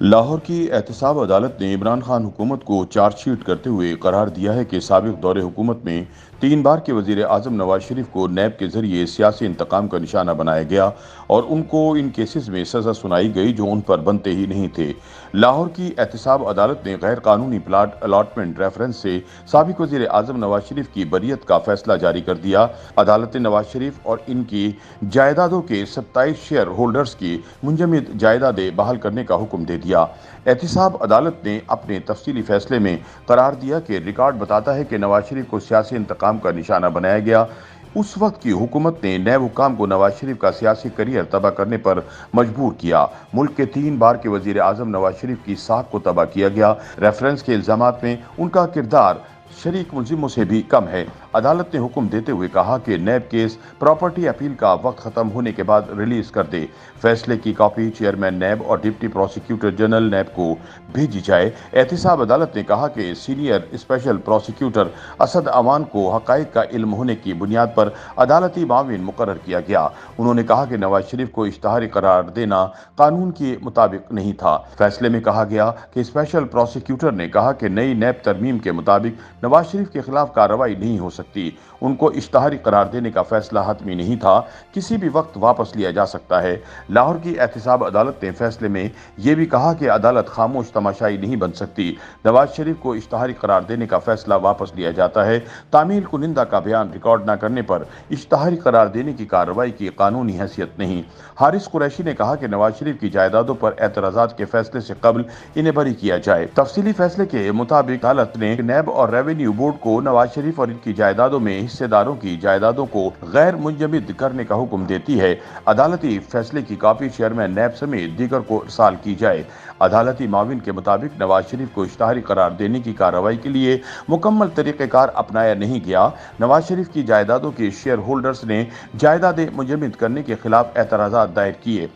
लाहौर की एहतसाब अदालत ने इमरान खान हुकूमत को चार्जशीट करते हुए करार दिया है कि साबिक दौरे हुकूमत में 3 बार के वजीर आजम नवाज शरीफ को नैब के जरिए सियासी इंतकाम का निशाना बनाया गया और उनको इन केसेस में सजा सुनाई गई जो उन पर बनते ही नहीं थे। लाहौर की एहतसाब अदालत ने गैर कानूनी प्लाट अलॉटमेंट रेफरेंस से साबिक वजीर आजम नवाज शरीफ की बरियत का फैसला जारी कर दिया। अदालत ने नवाज शरीफ और इनकी जायदादों के 27 शेयर होल्डर्स की मुंजमद जायदादें बहाल करने का हुक्म दे दिया। एहतसाब अदालत ने अपने तफसीली फैसले में करार दिया कि रिकॉर्ड बताता है कि नवाज शरीफ को सियासी इंतकाम का निशाना बनाया गया। उस वक्त की हुकूमत ने नैब हुकाम को नवाज शरीफ का सियासी करियर तबाह करने पर मजबूर किया। मुल्क के 3 बार के वजीर आजम नवाज शरीफ की साख को तबाह किया गया। रेफरेंस के इल्जामात में उनका किरदार शरीक मुलजिमों से भी कम है। अदालत ने हुक्म देते हुए कहा कि नैब केस प्रॉपर्टी अपील का वक्त खत्म होने के बाद रिलीज कर दे। फैसले की कॉपी चेयरमैन नैब और डिप्टी प्रोसिक्यूटर जनरल नैब को भेजी जाए। एहतसाब अदालत ने कहा कि सीनियर स्पेशल प्रोसिक्यूटर असद अमान को हकाइक का इल्म होने की बुनियाद पर अदालती माविन मुकर्रर किया गया। उन्होंने कहा कि नवाज शरीफ को इश्तहारी करार देना कानून के मुताबिक नहीं था। फैसले में कहा गया कि स्पेशल प्रोसिक्यूटर ने कहा कि नई नैब तरमीम के मुताबिक नवाज शरीफ के खिलाफ कार्रवाई नहीं हो सकती। उनको इश्तहारी करार देने का फैसला हतमी नहीं था, किसी भी वक्त वापस लिया जा सकता है। लाहौर की एहतसाब अदालत ने फैसले में यह भी कहा कि अदालत खामोश तमाशाई नहीं बन सकती। नवाज शरीफ को इश्तहारी करार देने का फैसला वापस लिया जाता है। तामील कुनिंदा का बयान रिकॉर्ड न करने पर इश्तहारी करार देने की कार्रवाई की कानूनी हैसियत नहीं। हारिस कुरैशी ने कहा कि नवाज शरीफ की जायदादों पर एतराजात के फैसले से कबल इन्हें बरी किया जाए। तफसीली फैसले के मुताबिक अदालत ने नैब और रेवेन्यू बोर्ड को नवाज शरीफ और इनकी जायदादों में हिस्सेदारों की जायदादों को गैर मुंजमद करने का हुक्म देती है। अदालती फैसले की कॉपी चेयरमैन नैब समेत दीगर को इरसाल की जाए। अदालती माविन के मुताबिक नवाज शरीफ को इश्तहारी करार देने की कार्रवाई के लिए मुकम्मल तरीक़ेकार अपनाया नहीं गया। नवाज शरीफ की जायदादों के शेयर होल्डर्स ने जायदादें मुंजमद करने के खिलाफ एतराज़ात दायर किए।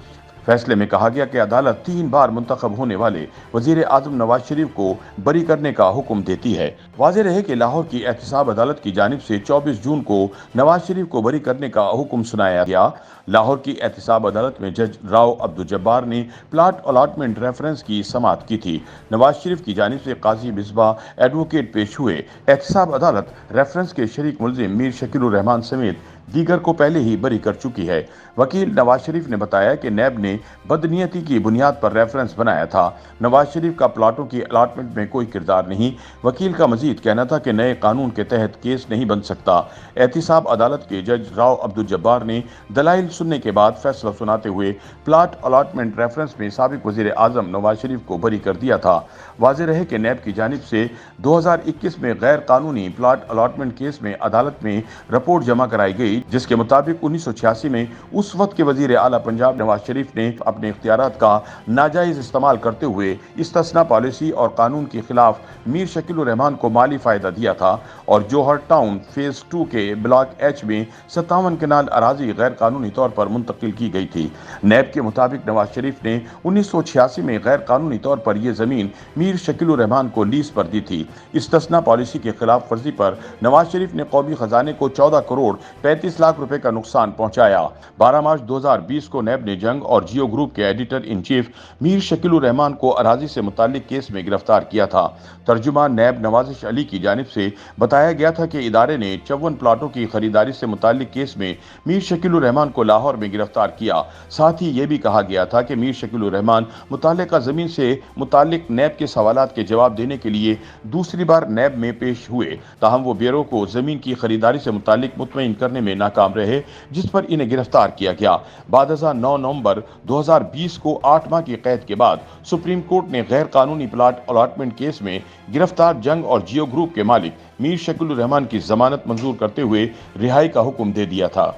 फैसले में कहा गया कि अदालत 3 बार मुंतखब होने वाले वजीर आजम नवाज शरीफ को बरी करने का हुक्म देती है। वाज़ेह रहे कि लाहौर की एहतसाब अदालत की जानिब से 24 जून को नवाज शरीफ को बरी करने का हुक्म सुनाया गया। लाहौर की एहतसाब अदालत में जज राव अब्दुल जब्बार ने प्लाट अलॉटमेंट रेफरेंस की समाअत की थी। नवाज शरीफ की जानिब से काजी मिसबाह एडवोकेट पेश हुए। एहतसाब अदालत रेफरेंस के शरीक मुलजिम मीर शकील रहमान समेत दीगर को पहले ही बरी कर चुकी है। वकील नवाज शरीफ ने बताया कि नैब ने बदनीयती की बुनियाद पर रेफरेंस बनाया था। नवाज शरीफ का प्लाटों की अलॉटमेंट में कोई किरदार नहीं। वकील का मजीद कहना था कि नए कानून के तहत केस नहीं बन सकता। एहतसाब अदालत के जज राव अब्दुल जब्बार ने दलाइल सुनने के बाद फैसला सुनाते हुए प्लाट अलॉटमेंट रेफरेंस में साबिक वजीर आजम नवाज शरीफ को बरी कर दिया था। वाज़ेह रहे कि नैब की जानिब से 2021 में गैर कानूनी प्लाट अलॉटमेंट केस में अदालत में रिपोर्ट जमा कराई गई, जिसके मुताबिक 1986 में उस वक्त के वजीर आला पंजाब नवाज शरीफ ने अपने इख्तियारात का नाजायज इस्तेमाल करते हुए इस्तिस्ना पॉलिसी और कानून के खिलाफ मीर शकील रहमान को माली फायदा दिया था और जौहर टाउन फेज 2 के ब्लॉक एच में 57 कनाल अराजी गैर कानूनी तौर पर मुंतकिल की गई थी। नैब के मुताबिक नवाज शरीफ ने 1986 में गैर कानूनी तौर पर यह जमीन मीर शकील रहमान को लीज पर दी थी। इस्तिस्ना पॉलिसी के खिलाफ वर्जी पर नवाज शरीफ ने कौमी खजाने को 14 करोड़ 35 लाख रुपए का नुकसान पहुंचाया। 12 मार्च 2020 को नैब ने जंग और जियो ग्रुप के editor in chief Mir Shakeel Rahman को अराजी से मुतालिक केस में गिरफ्तार किया था। तर्जुमा नैब नवाजिश अली की जानिब से बताया गया था कि इदारे ने 54 प्लाटों की खरीदारी से मुतालिक केस में मीर शकील रहमान को लाहौर में गिरफ्तार किया। साथ ही यह भी कहा गया था कि मीर शकील रहमान मुतालिका जमीन से मुतालिक नैब के सवालात के जवाब देने के लिए दूसरी बार नैब में पेश हुए, ताहम वो ब्यूरो को जमीन की खरीदारी से मुतालिक मुतमईन करने में नाकाम रहे, जिस पर इन्हें गिरफ्तार किया गया। बाद 9 नवंबर 2020 को 8 माह की कैद के बाद सुप्रीम कोर्ट ने गैर कानूनी प्लाट अलॉटमेंट केस में गिरफ्तार जंग और जियो ग्रुप के मालिक मीर शकील रहमान की जमानत मंजूर करते हुए रिहाई का हुक्म दे दिया था।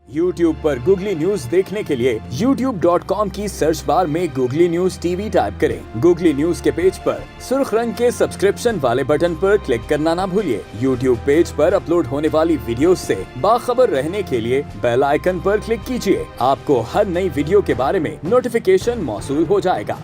YouTube पर गूगली न्यूज देखने के लिए youtube.com की सर्च बार में गूगली न्यूज टीवी टाइप करें। गूगली न्यूज के पेज पर सुर्ख रंग के सब्सक्रिप्शन वाले बटन पर क्लिक करना ना भूलिए। YouTube पेज पर अपलोड होने वाली वीडियोस से बाखबर रहने के लिए बेल आइकन पर क्लिक कीजिए। आपको हर नई वीडियो के बारे में नोटिफिकेशन मौसूल हो जाएगा।